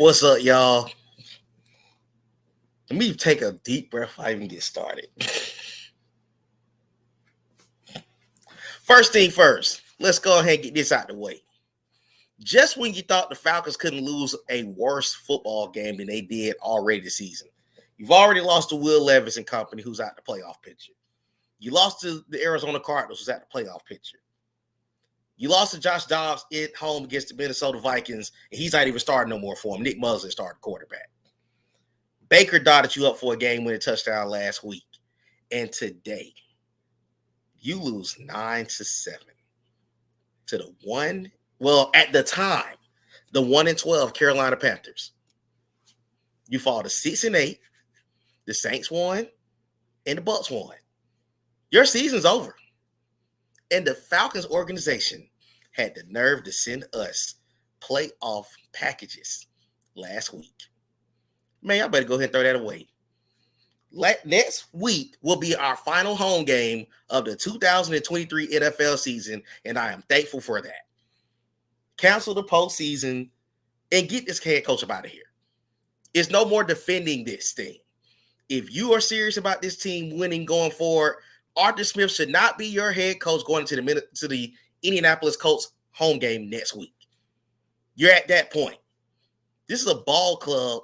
What's up, y'all? Let me take a deep breath before I even get started. First thing first, let's go ahead and get this out the way. Just when you thought the Falcons couldn't lose a worse football game than they did already this season, you've already lost to Will Levis and company, who's out the playoff picture. You lost to the Arizona Cardinals, who's out the playoff picture. You lost to Josh Dobbs at home against the Minnesota Vikings, and he's not even starting no more for him. Nick Mullins started quarterback. Baker dotted you up for a game-winning touchdown last week. And today, you lose 9-7 to the at the time, the 1-12 Carolina Panthers. You fall to 6-8. The Saints won, and the Bucs won. Your season's over. And the Falcons organization had the nerve to send us playoff packages last week. Man, y'all better go ahead and throw that away. Next week will be our final home game of the 2023 NFL season, and I am thankful for that. Cancel the postseason and get this head coach up out of here. It's no more defending this thing. If you are serious about this team winning going forward, Arthur Smith should not be your head coach going to the Indianapolis Colts home game next week. You're at that point. This is a ball club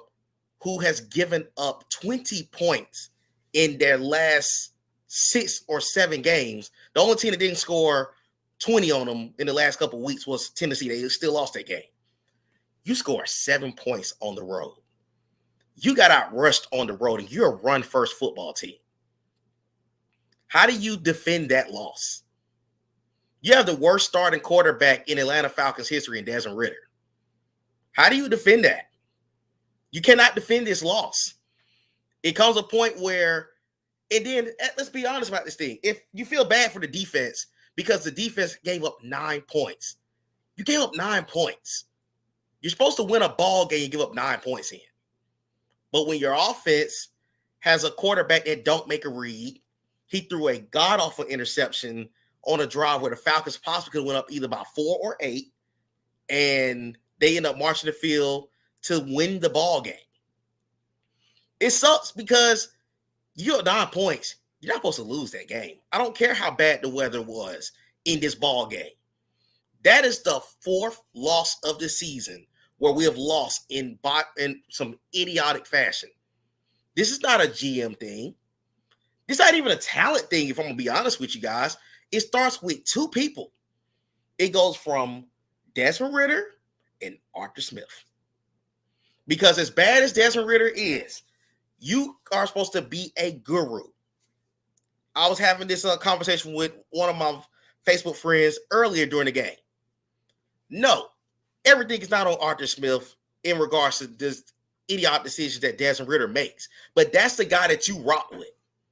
who has given up 20 points in their last 6 or 7 games. The only team that didn't score 20 on them in the last couple of weeks was Tennessee. They still lost that game. You score 7 points on the road. You got out rushed on the road, and you're a run-first football team. How do you defend that loss? You have the worst starting quarterback in Atlanta Falcons history in Desmond Ridder. How do you defend that? You cannot defend this loss. It comes a point where, and then let's be honest about this thing. If you feel bad for the defense because the defense gave up 9 points, you gave up 9 points. You're supposed to win a ball game and give up 9 points in. But when your offense has a quarterback that don't make a read, he threw a god-awful interception on a drive where the Falcons possibly could have went up either by 4 or 8, and they end up marching the field to win the ball game. It sucks because you have 9 points. You're not supposed to lose that game. I don't care how bad the weather was in this ball game. That is the 4th loss of the season where we have lost in some idiotic fashion. This is not a GM thing. It's not even a talent thing, if I'm going to be honest with you guys. It starts with 2 people. It goes from Desmond Ridder and Arthur Smith. Because as bad as Desmond Ridder is, you are supposed to be a guru. I was having this conversation with one of my Facebook friends earlier during the game. No, everything is not on Arthur Smith in regards to this idiotic decisions that Desmond Ridder makes. But that's the guy that you rock with.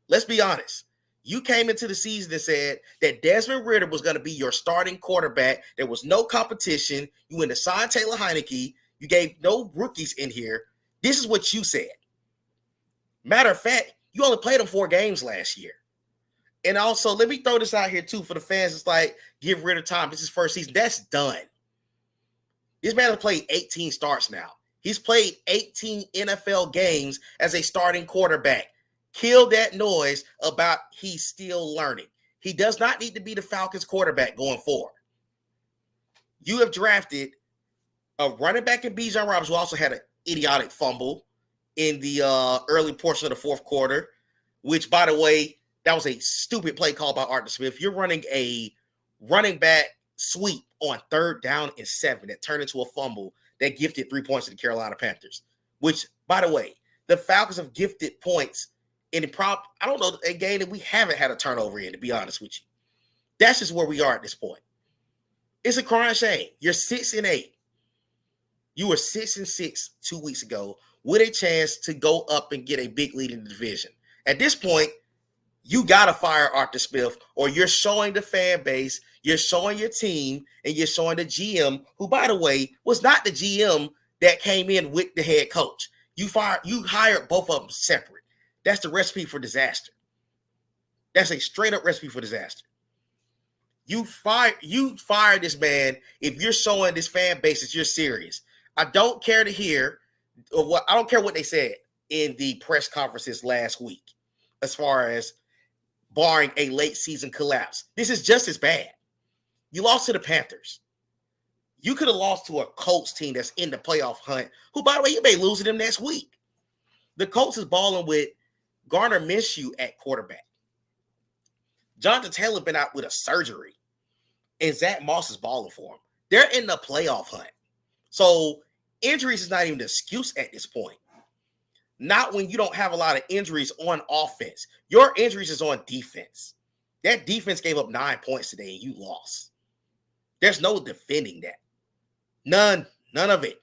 Let's be honest. You came into the season and said that Desmond Ridder was going to be your starting quarterback. There was no competition. You went to sign Taylor Heineke. You gave no rookies in here. This is what you said. Matter of fact, you only played him 4 games last year. And also, let me throw this out here, too, for the fans. It's like, give Ridder time. This is his first season. That's done. This man has played 18 starts now. He's played 18 NFL games as a starting quarterback. Kill that noise about he's still learning. He does not need to be the Falcons quarterback going forward. You have drafted a running back in Bijan Robinson, who also had an idiotic fumble in the early portion of the 4th quarter, which, by the way, that was a stupid play call by Arthur Smith. You're running a running back sweep on 3rd down and 7 that turned into a fumble that gifted 3 points to the Carolina Panthers, which, by the way, the Falcons have gifted points in the I don't know, a game that we haven't had a turnover in, to be honest with you. That's just where we are at this point. It's a crying shame. You're 6-8. You were 6-6 2 weeks ago with a chance to go up and get a big lead in the division. At this point, you got to fire Arthur Smith, or you're showing the fan base, you're showing your team, and you're showing the GM, who, by the way, was not the GM that came in with the head coach. You hired both of them separate. That's the recipe for disaster. That's a straight-up recipe for disaster. You fire this man if you're showing this fan base that you're serious. I don't care to hear What I don't care what they said in the press conferences last week, as far as barring a late season collapse. This is just as bad. You lost to the Panthers. You could have lost to a Colts team that's in the playoff hunt, who, by the way, you may lose to them next week. The Colts is balling with Gardner Minshew at quarterback. Jonathan Taylor been out with a surgery, and Zach Moss is balling for him. They're in the playoff hunt. So injuries is not even an excuse at this point. Not when you don't have a lot of injuries on offense. Your injuries is on defense. That defense gave up 9 points today, and you lost. There's no defending that. None of it.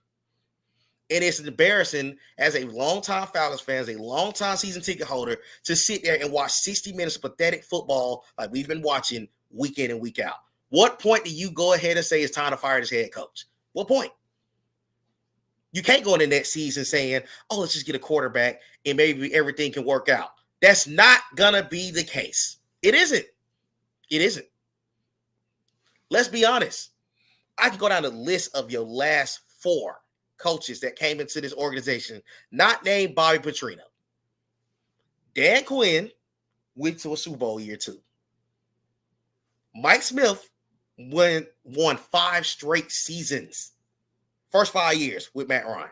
And it's embarrassing as a longtime Falcons fan, as a longtime season ticket holder, to sit there and watch 60 minutes of pathetic football like we've been watching week in and week out. What point do you go ahead and say it's time to fire this head coach? What point? You can't go into next season saying, oh, let's just get a quarterback and maybe everything can work out. That's not going to be the case. It isn't. It isn't. Let's be honest. I can go down the list of your last 4 coaches that came into this organization, not named Bobby Petrino. Dan Quinn went to a Super Bowl year 2. Mike Smith won 5 straight seasons. First 5 years with Matt Ryan.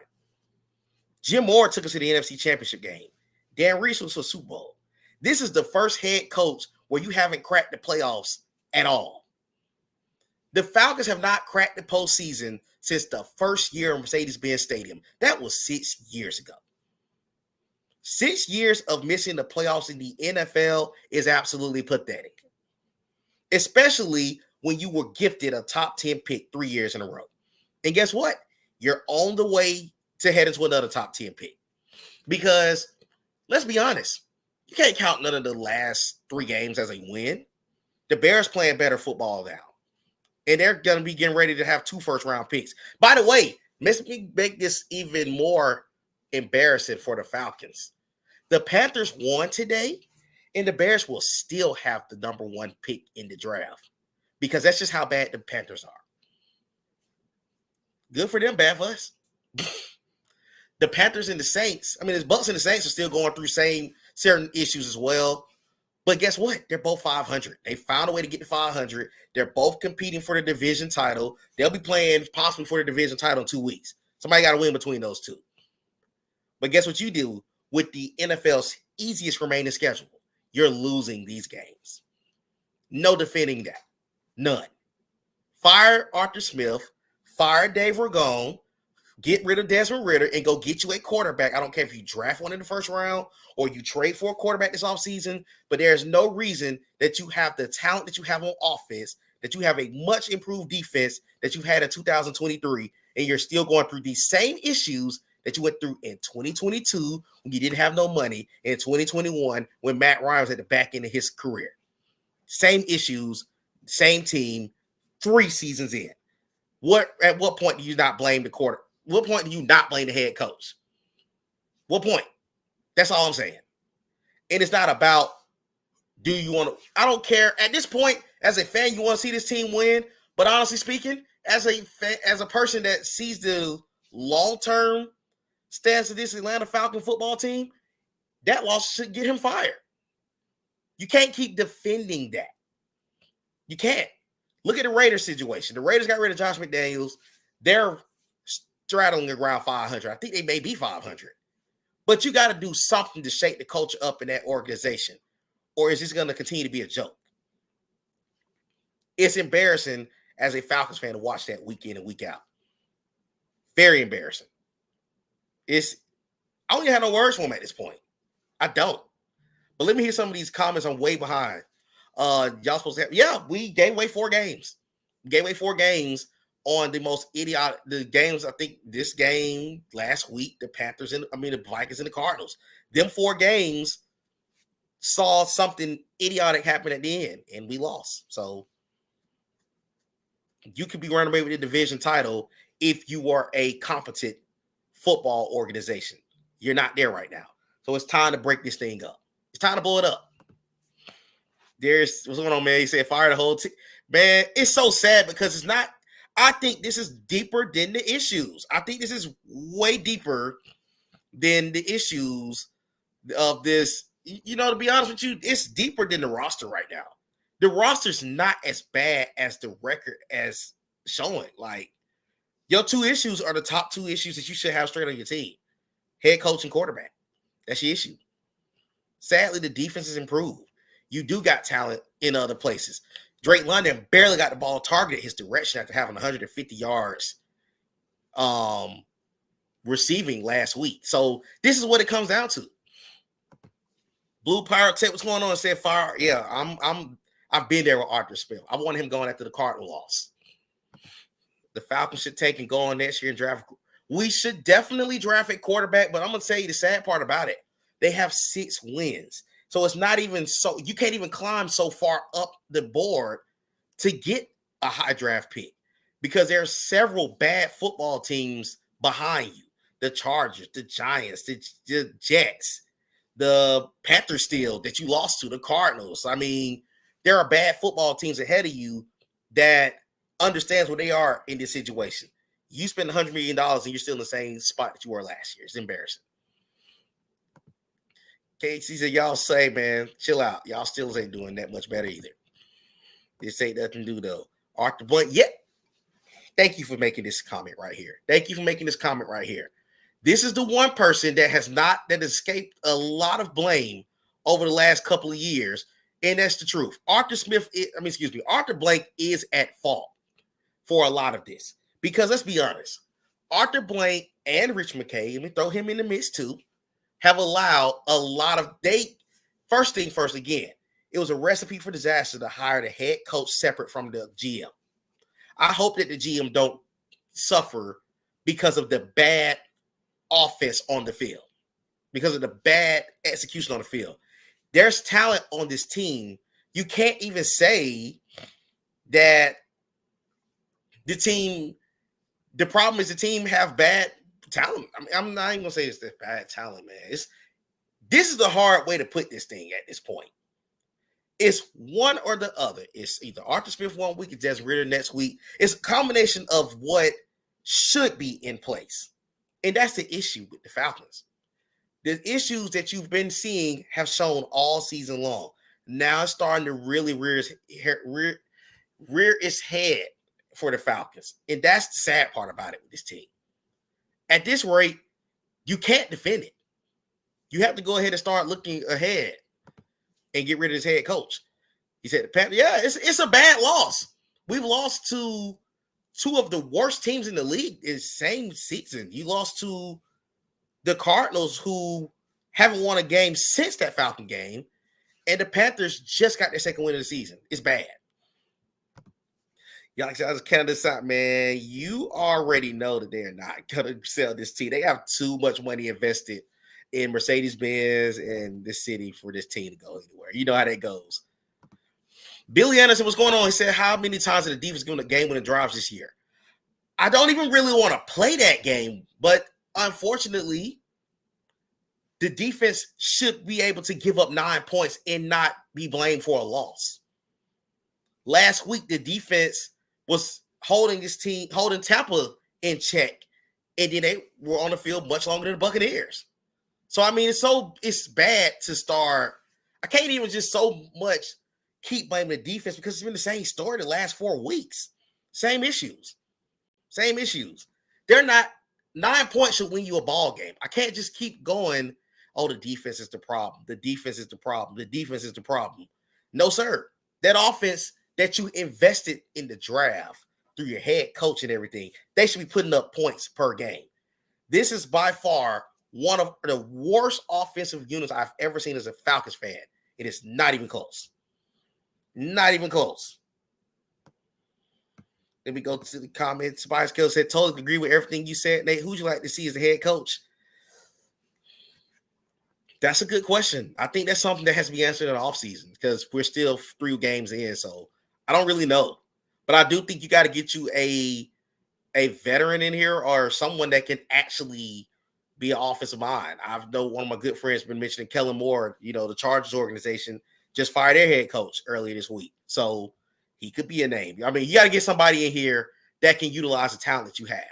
Jim Moore took us to the NFC Championship game. Dan Reese was to a Super Bowl. This is the first head coach where you haven't cracked the playoffs at all. The Falcons have not cracked the postseason since the first year of Mercedes-Benz Stadium. That was 6 years ago. 6 years of missing the playoffs in the NFL is absolutely pathetic. Especially when you were gifted a top 10 pick 3 years in a row. And guess what? You're on the way to head into another top 10 pick. Because, let's be honest, you can't count none of the last 3 games as a win. The Bears playing better football now. And they're going to be getting ready to have 2 first-round picks. By the way, let's make this even more embarrassing for the Falcons. The Panthers won today, and the Bears will still have the number 1 pick in the draft. Because that's just how bad the Panthers are. Good for them, bad for us. The Panthers and the Saints, the Bucks and the Saints are still going through certain issues as well. But guess what? They're both 500. They found a way to get to 500. They're both competing for the division title. They'll be playing possibly for the division title in 2 weeks. Somebody got to win between those two. But guess what you do with the NFL's easiest remaining schedule? You're losing these games. No defending that. None. Fire Arthur Smith. Fire Dave Ragone, get rid of Desmond Ridder, and go get you a quarterback. I don't care if you draft one in the first round or you trade for a quarterback this offseason, but there's no reason that you have the talent that you have on offense, that you have a much improved defense that you had in 2023, and you're still going through these same issues that you went through in 2022 when you didn't have no money, and in 2021 when Matt Ryan was at the back end of his career. Same issues, same team, 3 seasons in. At what point do you not blame the quarter? What point do you not blame the head coach? What point? That's all I'm saying. And it's not about do you want to. I don't care. At this point, as a fan, you want to see this team win. But honestly speaking, as a person that sees the long-term stance of this Atlanta Falcon football team, that loss should get him fired. You can't keep defending that. You can't. Look at the Raiders situation. The Raiders got rid of Josh McDaniels. They're straddling around 500. I think they may be 500. But you got to do something to shake the culture up in that organization. Or is this going to continue to be a joke? It's embarrassing as a Falcons fan to watch that week in and week out. Very embarrassing. I don't even have no words for him at this point. I don't. But let me hear some of these comments. I'm way behind. Y'all supposed to have, we gave away 4 games. We gave away 4 games on the most idiotic, the games, I think this game last week, the Vikings and the Cardinals. Them 4 games saw something idiotic happen at the end, and we lost. So you could be running away with the division title if you were a competent football organization. You're not there right now. So it's time to break this thing up. It's time to blow it up. What's going on, man? He said fire the whole team. Man, it's so sad because it's not. I think this is deeper than the issues. I think this is way deeper than the issues of this. You know, to be honest with you, it's deeper than the roster right now. The roster's not as bad as the record as showing. Like, your two issues are the top two issues that you should have straight on your team. Head coach and quarterback. That's your issue. Sadly, the defense has improved. You do got talent in other places. Drake London barely got the ball targeted his direction after having 150 yards receiving last week. So this is what it comes down to. Blue Pirate said, what's going on? Said fire. Yeah, I've been there with Arthur Smith. I want him going after the Cardinal loss. The Falcons should take and go on next year and draft. We should definitely draft a quarterback, but I'm going to tell you the sad part about it. They have 6 wins. So it's not even so, you can't even climb so far up the board to get a high draft pick because there are several bad football teams behind you. The Chargers, the Giants, the Jets, the Panthers still that you lost to, the Cardinals. I mean, there are bad football teams ahead of you that understands where they are in this situation. You spend $100 million and you're still in the same spot that you were last year. It's embarrassing. Casey said, y'all say, man, chill out. Y'all still ain't doing that much better either. This ain't nothing to do, though. Arthur Blunt, yep. Thank you for making this comment right here. Thank you for making this comment right here. This is the one person that has escaped a lot of blame over the last couple of years, and that's the truth. Arthur Blank is at fault for a lot of this. Because let's be honest, Arthur Blank and Rich McKay, let me throw him in the mix too, have allowed a lot of first thing first, again, it was a recipe for disaster to hire the head coach separate from the GM. I hope that the GM don't suffer because of the bad offense on the field, because of the bad execution on the field. There's talent on this team. You can't even say that the problem is the team have bad talent. I mean, I'm not even gonna say it's the bad talent, man. This is the hard way to put this thing at this point. It's one or the other. It's either Arthur Smith 1 week, it's Desmond Ridder next week. It's a combination of what should be in place. And that's the issue with the Falcons. The issues that you've been seeing have shown all season long. Now it's starting to really rear its head for the Falcons. And that's the sad part about it with this team. At this rate, you can't defend it. You have to go ahead and start looking ahead and get rid of his head coach. He said, it's a bad loss. We've lost to 2 of the worst teams in the league in the same season. You lost to the Cardinals, who haven't won a game since that Falcon game, and the Panthers just got their second win of the season. It's bad. Y'all, I just count this out, man. You already know that they're not going to sell this team. They have too much money invested in Mercedes-Benz and the city for this team to go anywhere. You know how that goes. Billy Anderson, what's going on? He said, how many times did the defense give them a game-winning drives this year? I don't even really want to play that game, but unfortunately, the defense should be able to give up 9 points and not be blamed for a loss. Last week, the defense was holding Tampa in check, and then they were on the field much longer than the Buccaneers. So, I mean, it's bad to start. I can't even just so much keep blaming the defense because it's been the same story the last 4 weeks. Same issues. They're not 9 points should win you a ball game. I can't just keep going, oh, the defense is the problem. The defense is the problem. The defense is the problem. No, sir. That offense that you invested in the draft through your head coach and everything, they should be putting up points per game. This is by far one of the worst offensive units I've ever seen as a Falcons fan. It is not even close. Not even close. Let me go to the comments. Spice Kill said, totally agree with everything you said. Nate, who'd you like to see as the head coach? That's a good question. I think that's something that has to be answered in the offseason because we're still 3 games in. So I don't really know. But I do think you got to get you a veteran in here or someone that can actually be an offensive mind. I know one of my good friends been mentioning Kellen Moore, the Chargers organization just fired their head coach earlier this week. So he could be a name. I mean, you got to get somebody in here that can utilize the talent that you have.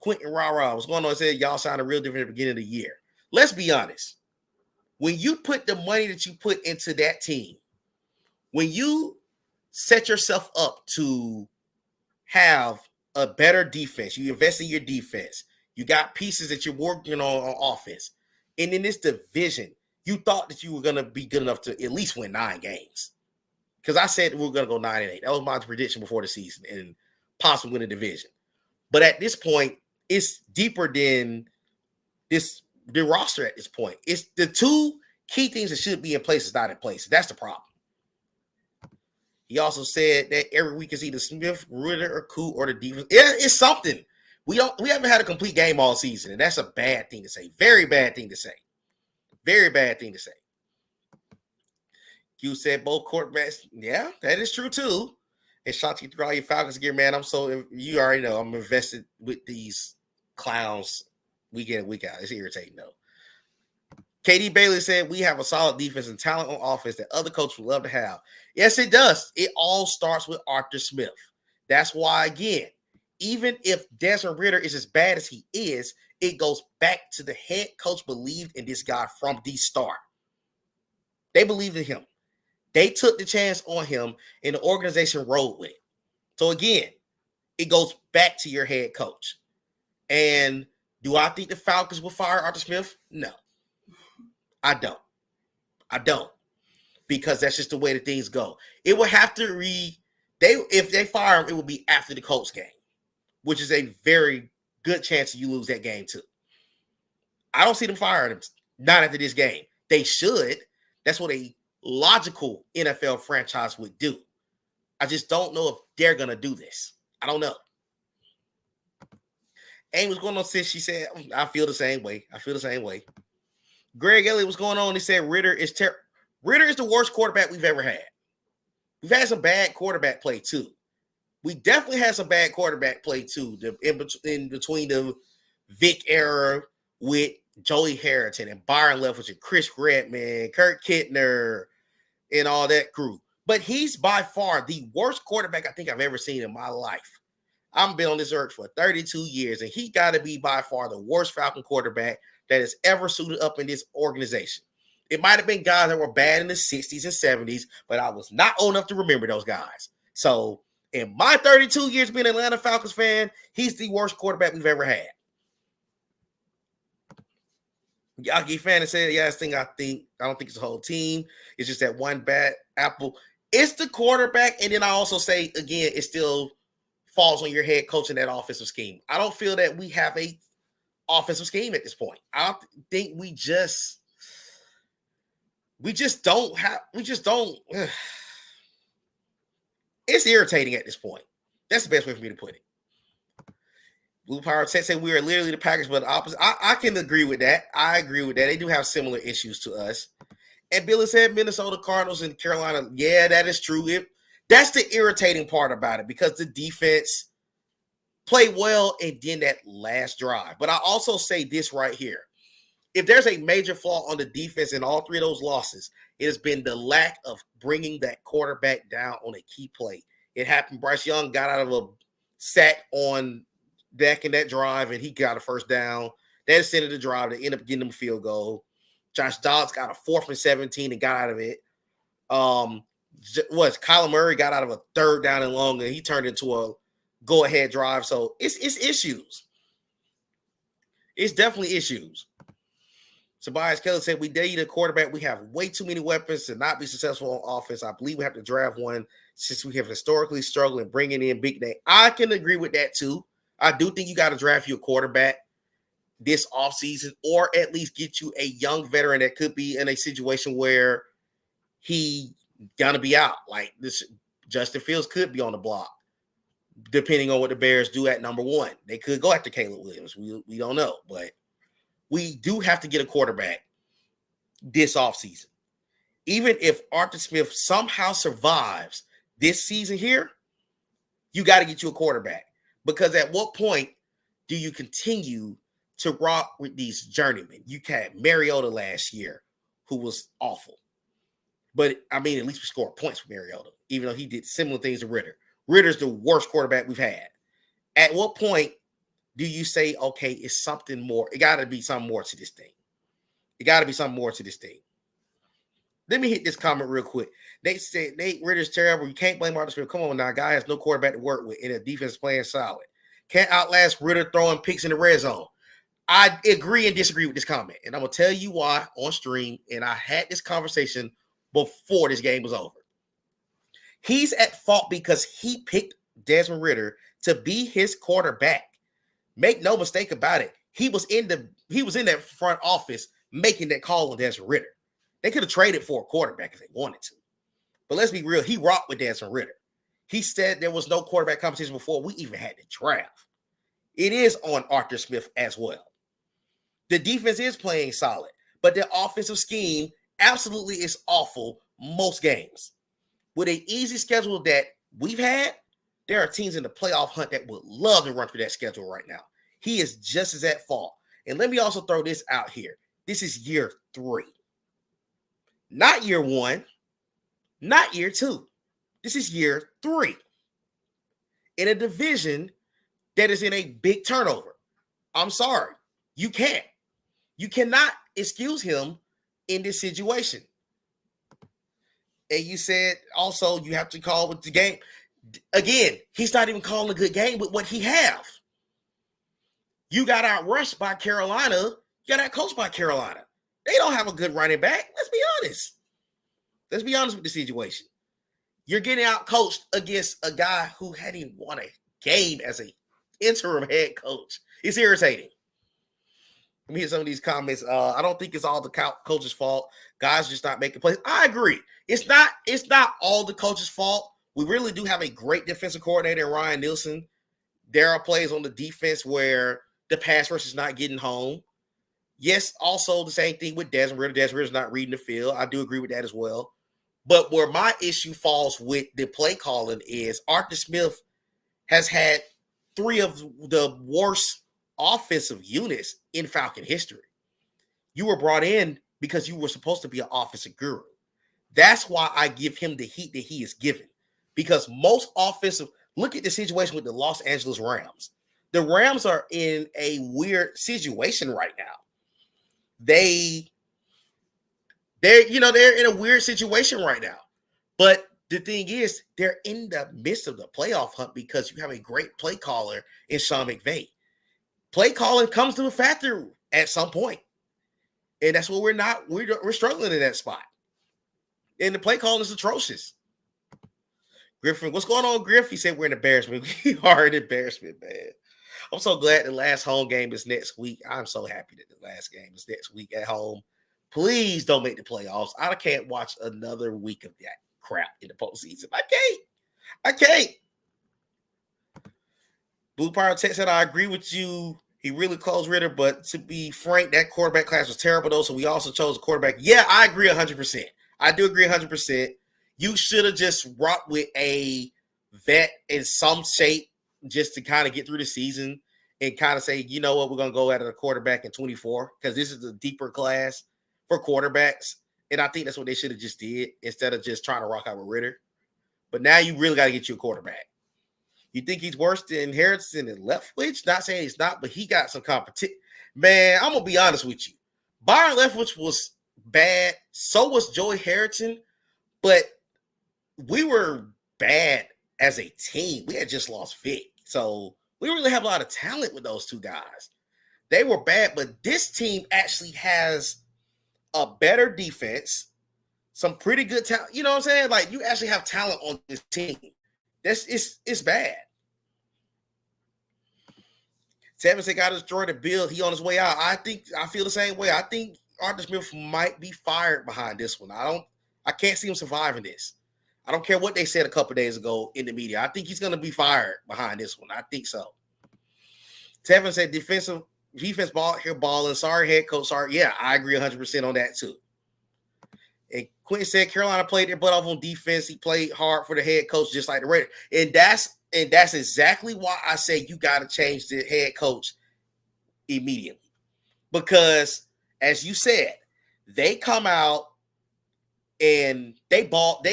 Quentin Rara, what's going on? Said y'all sounded real different at the beginning of the year. Let's be honest. When you put the money that you put into that team, when you set yourself up to have a better defense, you invest in your defense, you got pieces that you're working on offense, and in this division, you thought that you were going to be good enough to at least win 9 games. Because I said we were going to go 9-8. That was my prediction before the season and possibly win the division. But at this point, it's deeper than the roster at this point. It's the 2 key things that should be in place is not in place. That's the problem. He also said that every week is either Smith, Ritter, or Koo, or the defense. It's something. We haven't had a complete game all season, and that's a bad thing to say. Very bad thing to say. Very bad thing to say. You said both quarterbacks. Yeah, that is true too. And shout you through all your Falcons gear, man. You already know I'm invested with these clowns week in and week out. It's irritating though. KD Bailey said we have a solid defense and talent on offense that other coaches would love to have. Yes, it does. It all starts with Arthur Smith. That's why, again, even if Desmond Ritter is as bad as he is, it goes back to the head coach believed in this guy from the start. They believed in him. They took the chance on him, and the organization rolled with it. So, again, it goes back to your head coach. And do I think the Falcons will fire Arthur Smith? No. I don't. Because that's just the way that things go. It will have to if they fire him, it will be after the Colts game, which is a very good chance that you lose that game too. I don't see them firing him, not after this game. They should. That's what a logical NFL franchise would do. I just don't know if they're going to do this. I don't know. Amy was going on since she said, I feel the same way. Greg Elliott was going on. He said Ritter is the worst quarterback we've ever had. We've had some bad quarterback play too. We definitely had some bad quarterback play too. In between the Vic era with Joey Harrington and Byron Leftwich and Chris Redman, Kurt Kittner, and all that crew. But he's by far the worst quarterback I think I've ever seen in my life. I've been on this earth for 32 years, and he got to be by far the worst Falcon quarterback that has ever suited up in this organization. It might have been guys that were bad in the 60s and 70s, but I was not old enough to remember those guys. So in my 32 years being an Atlanta Falcons fan, he's the worst quarterback we've ever had. Yagi fan said, I don't think it's the whole team. It's just that one bad apple. It's the quarterback. And then I also say, again, it still falls on your head coach in that offensive scheme. I don't feel that we have a offensive scheme at this point. I don't think we just don't. It's irritating at this point. That's the best way for me to put it. Blue Power Tech said we are literally the Packers, but the opposite. I can agree with that. I agree with that. They do have similar issues to us. And Billy said Minnesota Cardinals and Carolina. Yeah, that is true. That's the irritating part about it because the defense played well and then that last drive. But I also say this right here. If there's a major flaw on the defense in all 3 of those losses, it has been the lack of bringing that quarterback down on a key play. It happened. Bryce Young got out of a sack on back in that drive, and he got a first down. That extended the drive to end up getting them a field goal. Josh Dobbs got a 4th and 17 and got out of it. Kyler Murray got out of a 3rd down and long, and he turned into a go-ahead drive. So it's issues. It's definitely issues. Tobias Kelly said, we need a quarterback. We have way too many weapons to not be successful on offense. I believe we have to draft one since we have historically struggled in bringing in big name. I can agree with that too. I do think you got to draft you a quarterback this offseason or at least get you a young veteran that could be in a situation where he going to be out. Like this, Justin Fields could be on the block depending on what the Bears do at number 1. They could go after Caleb Williams. We don't know, but we do have to get a quarterback this offseason. Even if Arthur Smith somehow survives this season here, you got to get you a quarterback. Because at what point do you continue to rock with these journeymen? You had Mariota last year, who was awful. But, I mean, at least we scored points for Mariota, even though he did similar things to Ritter. Ritter's the worst quarterback we've had. At what point do you say, okay, it's something more? It got to be something more to this thing. It got to be something more to this thing. Let me hit this comment real quick. They said Nate Ritter's terrible. You can't blame Arthur Smith. Come on now. Guy has no quarterback to work with, and a defense playing solid. Can't outlast Ritter throwing picks in the red zone. I agree and disagree with this comment, and I'm going to tell you why on stream, and I had this conversation before this game was over. He's at fault because he picked Desmond Ridder to be his quarterback. Make no mistake about it. He was in that front office making that call on Desmond Ridder. They could have traded for a quarterback if they wanted to. But let's be real. He rocked with Desmond Ridder. He said there was no quarterback competition before we even had the draft. It is on Arthur Smith as well. The defense is playing solid, but the offensive scheme absolutely is awful most games. With an easy schedule that we've had, there are teams in the playoff hunt that would love to run through that schedule right now. He is just as at fault. And let me also throw this out here. This is year 3. Not year 1, not year 2. This is year 3. In a division that is in a big turnover. I'm sorry. You can't. You cannot excuse him in this situation. And you said also you have to call with the game. Again, he's not even calling a good game with what he have. You got outrushed by Carolina. You got outcoached by Carolina. They don't have a good running back. Let's be honest. Let's be honest with the situation. You're getting outcoached against a guy who hadn't even won a game as an interim head coach. It's irritating. Let me hear some of these comments. I don't think it's all the coach's fault. Guys just not making plays. I agree. It's not all the coach's fault. We really do have a great defensive coordinator, Ryan Nielsen. There are plays on the defense where the pass rush is not getting home. Yes, also the same thing with Desmond Ridder. Desmond Ridder's not reading the field. I do agree with that as well. But where my issue falls with the play calling is Arthur Smith has had 3 of the worst offensive units in Falcon history. You were brought in because you were supposed to be an offensive guru. That's why I give him the heat that he is given. Because most offensive, look at the situation with the Los Angeles Rams. The Rams are in a weird situation right now. They're in a weird situation right now. But the thing is, they're in the midst of the playoff hunt because you have a great play caller in Sean McVay. Play calling comes to a factor at some point. And that's what we're struggling in that spot. And the play calling is atrocious. Griffin, what's going on, Griff? He said we're an embarrassment. We are an embarrassment, man. I'm so glad the last home game is next week. I'm so happy that the last game is next week at home. Please don't make the playoffs. I can't watch another week of that crap in the postseason. I can't. Blue Power Tech said, I agree with you. He really closed Ridder, but to be frank, that quarterback class was terrible, though, so we also chose a quarterback. Yeah, I agree 100%. I do agree 100%. You should have just rocked with a vet in some shape just to kind of get through the season and kind of say, you know what, we're going to go at a quarterback in 24 because this is a deeper class for quarterbacks. And I think that's what they should have just did instead of just trying to rock out with Ridder. But now you really got to get you a quarterback. You think he's worse than Harrison and Leftwich? Not saying he's not, but he got some competition. Man, I'm going to be honest with you. Byron Leftwich was bad. So was Joey Harrison. But we were bad as a team. We had just lost Vic. So we really have a lot of talent with those 2 guys. They were bad, but this team actually has a better defense, some pretty good talent. You know what I'm saying? Like, you actually have talent on this team. It's bad. Tevin said, got to destroy the build. He on his way out. I feel the same way. I think Arthur Smith might be fired behind this one. I can't see him surviving this. I don't care what they said a couple days ago in the media. I think he's going to be fired behind this one. I think so. Tevin said, defense ball here balling. Sorry, head coach. Sorry. Yeah, I agree 100% on that too. And Quentin said Carolina played their butt off on defense. He played hard for the head coach, just like the Raiders. And that's exactly why I say you got to change the head coach immediately. Because, as you said, they come out and they ball.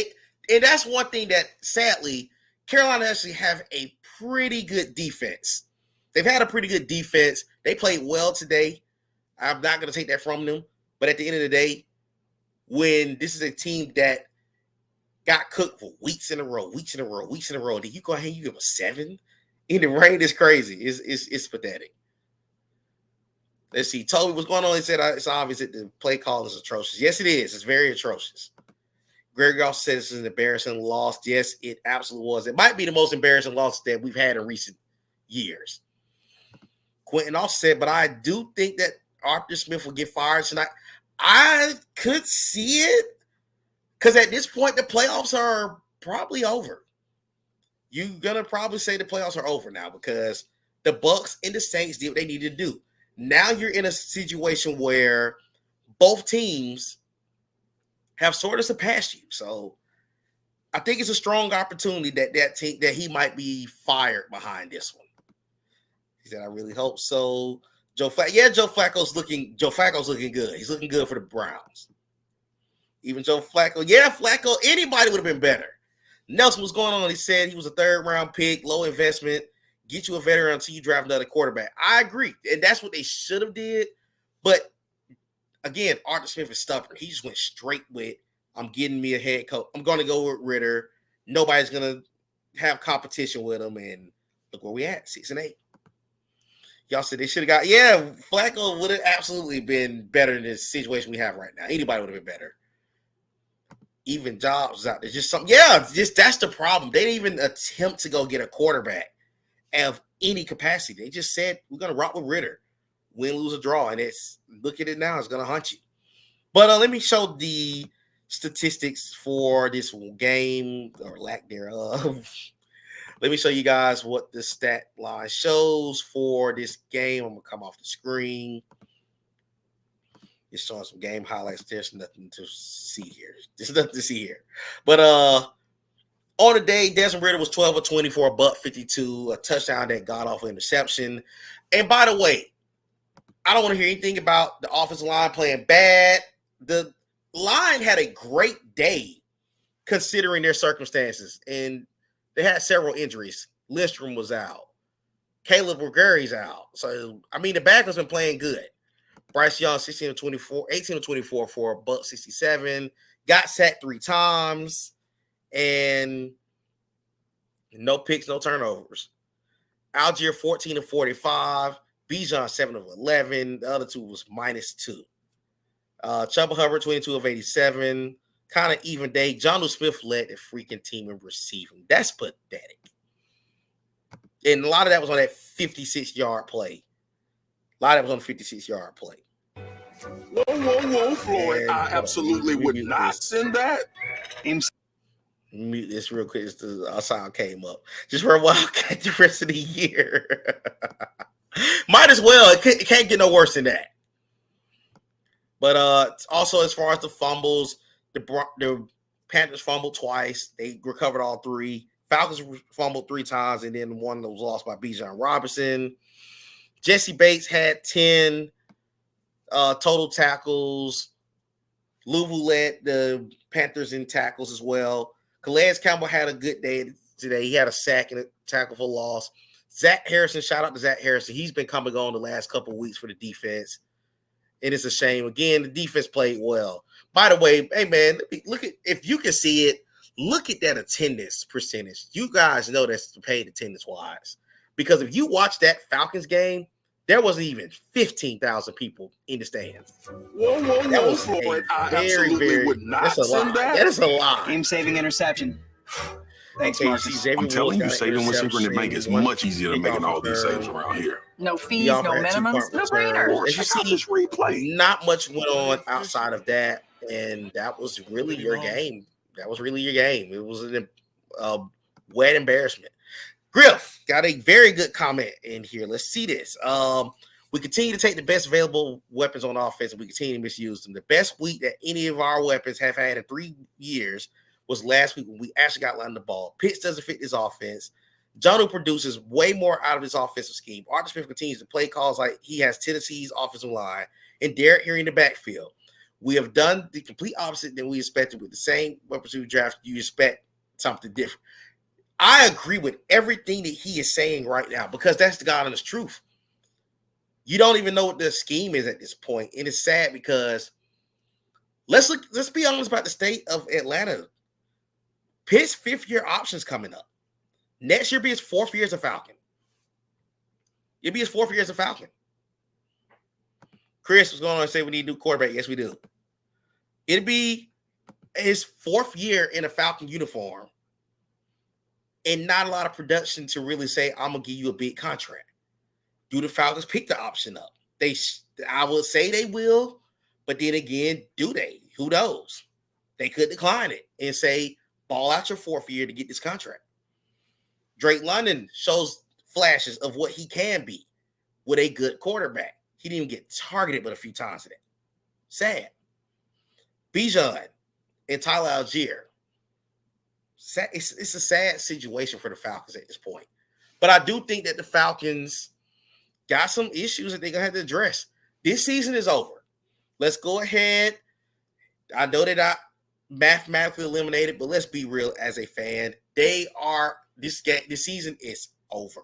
And that's one thing that, sadly, Carolina actually have a pretty good defense. They've had a pretty good defense. They played well today. I'm not going to take that from them. But at the end of the day, when this is a team that got cooked for weeks in a row, then you go ahead and you give a 7 in the rain is crazy. It's pathetic. Let's see. Toby, what's going on? He said it's obvious that the play call is atrocious. Yes, it is. It's very atrocious. Greg Goff said it's an embarrassing loss. Yes, it absolutely was. It might be the most embarrassing loss that we've had in recent years. Quentin also said, but I do think that Arthur Smith will get fired tonight. I could see it because at this point, the playoffs are probably over. You're going to probably say the playoffs are over now because the Bucs and the Saints did what they needed to do. Now you're in a situation where both teams have sort of surpassed you. So I think it's a strong opportunity that team that he might be fired behind this one. He said, I really hope so. Joe Flacco's looking good. He's looking good for the Browns. Even Joe Flacco. Yeah, Flacco, anybody would have been better. Nelson, what's going on? He said he was a 3rd-round pick, low investment. Get you a veteran until you draft another quarterback. I agree. And that's what they should have did. But again, Arthur Smith is stubborn. He just went straight with, I'm getting me a head coach. I'm going to go with Ritter. Nobody's going to have competition with him. And look where we at, 6-8. Y'all said they should have got, Flacco would have absolutely been better in this situation we have right now. Anybody would have been better. Even Jobs was out there. That's the problem. They didn't even attempt to go get a quarterback of any capacity. They just said, we're going to rock with Ritter. Win, lose, or draw. And look at it now. It's going to hunt you. But let me show the statistics for this game, or lack thereof. Let me show you guys what the stat line shows for this game. I'm going to come off the screen. It's showing some game highlights. There's nothing to see here. But on the day, Desmond Ridder was 12 of 24, $152, a touchdown that got off an interception. And by the way, I don't want to hear anything about the offensive line playing bad. The line had a great day considering their circumstances, and they had several injuries. Lindstrom was out. Caleb Bergeri's out. So, the backup's been playing good. Bryce Young, 18 of 24 for $167. Got sacked 3 times. And no picks, no turnovers. Algier, 14 of 45. Bijan, 7 of 11. The other 2 was -2. Chuba Hubbard, 22 of 87. Kind of even day. Jonnu Smith led the freaking team in receiving. That's pathetic. And a lot of that was on that 56-yard play. Whoa, Floyd. I absolutely would not send that. Mute this real quick. Our sound came up. Just for a while, the rest of the year. Might as well. It can't get no worse than that. But also, as far as the fumbles, the Panthers fumbled twice. They recovered all 3. Falcons fumbled 3 times, and then one that was lost by Bijan Robinson. Jesse Bates had 10 total tackles. Louisville led the Panthers in tackles as well. Calais Campbell had a good day today. He had a sack and a tackle for loss. Zach Harrison, shout out to Zach Harrison. He's been coming on the last couple of weeks for the defense. And it's a shame. Again, the defense played well. By the way, hey, man, look at, if you can see it, look at that attendance percentage. You guys know that's paid attendance-wise. Because if you watch that Falcons game, there wasn't even 15,000 people in the stands. Whoa, that was Floyd. I absolutely would not send that. That is a lie. Game-saving interception. Thanks, Marcus. I'm telling you, saving with Synchron Bank is much easier than making all these saves around here. No fees, no minimums, no brainer. As you see this replay, not much went on outside of that, and that was really your game. It was a wet embarrassment. Griff got a very good comment in here. Let's see this. We continue to take the best available weapons on offense, and we continue to misuse them. The best week that any of our weapons have had in 3 years was last week when we actually got line the ball. Pitts doesn't fit this offense. Jonnu produces way more out of this offensive scheme. Arthur Smith continues to play calls like he has Tennessee's offensive line, and Derek Henry in the backfield. We have done the complete opposite than we expected with the same weapons we drafted. You expect something different. I agree with everything that he is saying right now because that's the God honest truth. You don't even know what the scheme is at this point. And it's sad because let's be honest about the state of Atlanta. Pitt's 5th-year option's coming up. Next year be his 4th year as a Falcon. It'll be his 4th year as a Falcon. Chris was going on and say we need a new quarterback. Yes, we do. It'll be his 4th year in a Falcon uniform and not a lot of production to really say, I'm going to give you a big contract. Do the Falcons pick the option up? I will say they will, but then again, do they? Who knows? They could decline it and say, ball out your 4th year to get this contract. Drake London shows flashes of what he can be with a good quarterback. He didn't even get targeted but a few times today. Sad. Bijan and Tyler Algier. It's a sad situation for the Falcons at this point. But I do think that the Falcons got some issues that they're going to have to address. This season is over. Let's go ahead. I know they're not mathematically eliminated, but let's be real as a fan. This season is over.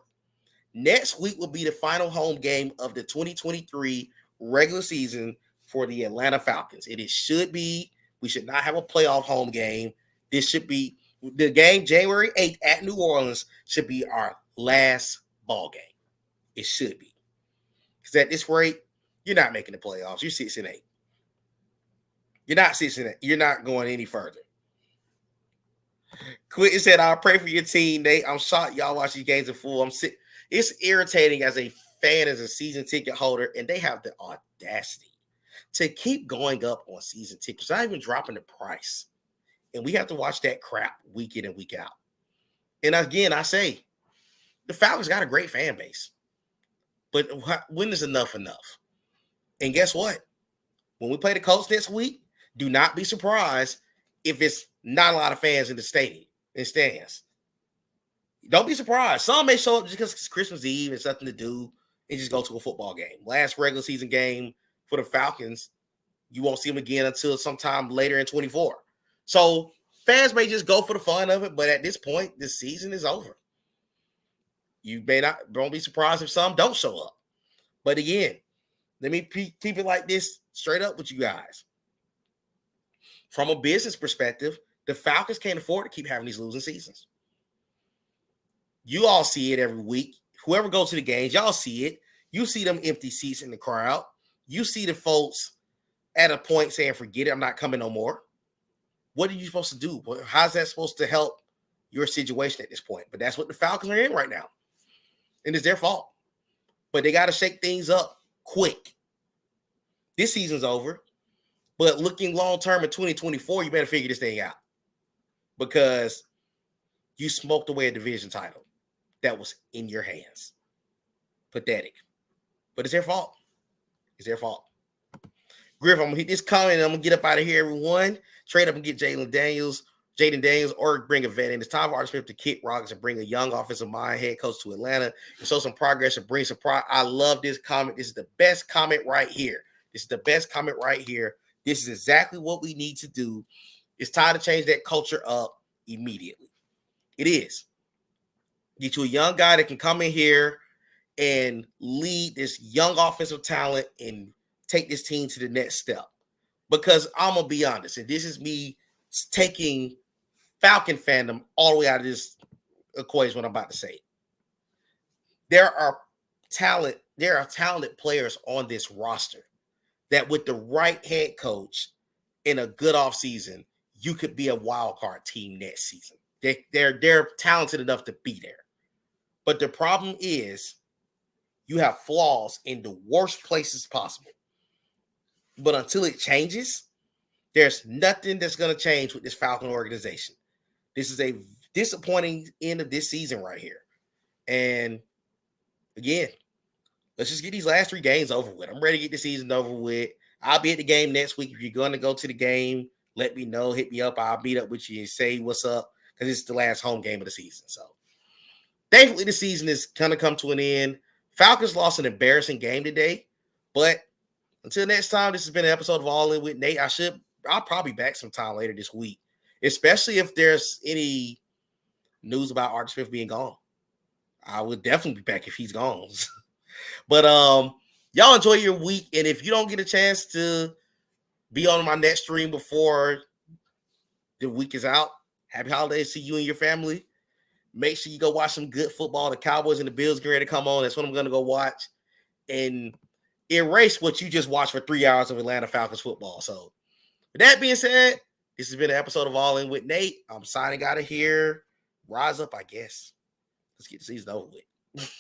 Next week will be the final home game of the 2023 regular season for the Atlanta Falcons. Should be. We should not have a playoff home game. This should be the game January 8th at New Orleans should be our last ball game. It should be. Because at this rate, you're not making the playoffs. You're 6-8. You're not 6-8. You're not going any further. Quentin said, I'll pray for your team, Nate. I'm shocked y'all watch these games in full. It's irritating as a fan, as a season ticket holder, and they have the audacity to keep going up on season tickets, not even dropping the price. And we have to watch that crap week in and week out. And again, I say, the Falcons got a great fan base. But when is enough? And guess what? When we play the Colts next week, do not be surprised if it's not a lot of fans in the stadium and stands. Don't be surprised. Some may show up just because it's Christmas Eve and something to do and just go to a football game. Last regular season game for the Falcons, you won't see them again until sometime later in 24. So fans may just go for the fun of it, but at this point, this season is over. You don't be surprised if some don't show up. But again, let me keep it like this straight up with you guys. From a business perspective, the Falcons can't afford to keep having these losing seasons. You all see it every week. Whoever goes to the games, y'all see it. You see them empty seats in the crowd. You see the folks at a point saying, forget it, I'm not coming no more. What are you supposed to do? How's that supposed to help your situation at this point? But that's what the Falcons are in right now. And it's their fault. But they got to shake things up quick. This season's over. But looking long-term in 2024, you better figure this thing out. Because you smoked away a division title that was in your hands. Pathetic. But it's their fault. It's their fault. Griff, I'm going to hit this comment and I'm going to get up out of here, everyone. Trade up and get Jaden Daniels, or bring a vet in. It's time for Arthur Smith to kick rocks and bring a young offensive mind head coach to Atlanta and show some progress and bring some pride. I love this comment. This is the best comment right here. This is the best comment right here. This is exactly what we need to do. It's time to change that culture up immediately. It is. Get you a young guy that can come in here and lead this young offensive talent and take this team to the next step. Because I'm going to be honest, and this is me taking Falcon fandom all the way out of this equation, what I'm about to say. There are talented players on this roster that with the right head coach in a good offseason, you could be a wild card team next season. They're talented enough to be there. But the problem is you have flaws in the worst places possible. But until it changes, there's nothing that's going to change with this Falcon organization. This is a disappointing end of this season right here. And again, let's just get these last 3 games over with. I'm ready to get the season over with. I'll be at the game next week. If you're going to go to the game, let me know. Hit me up. I'll meet up with you and say what's up because it's the last home game of the season. So thankfully, the season is kind of come to an end. Falcons lost an embarrassing game today, but until next time, this has been an episode of All In with Nate. I'll probably be back sometime later this week, especially if there's any news about Arthur Smith being gone. I would definitely be back if he's gone. But y'all enjoy your week. And if you don't get a chance to be on my next stream before the week is out, happy holidays to you and your family. Make sure you go watch some good football. The Cowboys and the Bills get ready to come on. That's what I'm going to go watch. And erase what you just watched for 3 hours of Atlanta Falcons football. So with that being said, this has been an episode of All In with Nate. I'm signing out of here. Rise up, I guess. Let's get the season over with.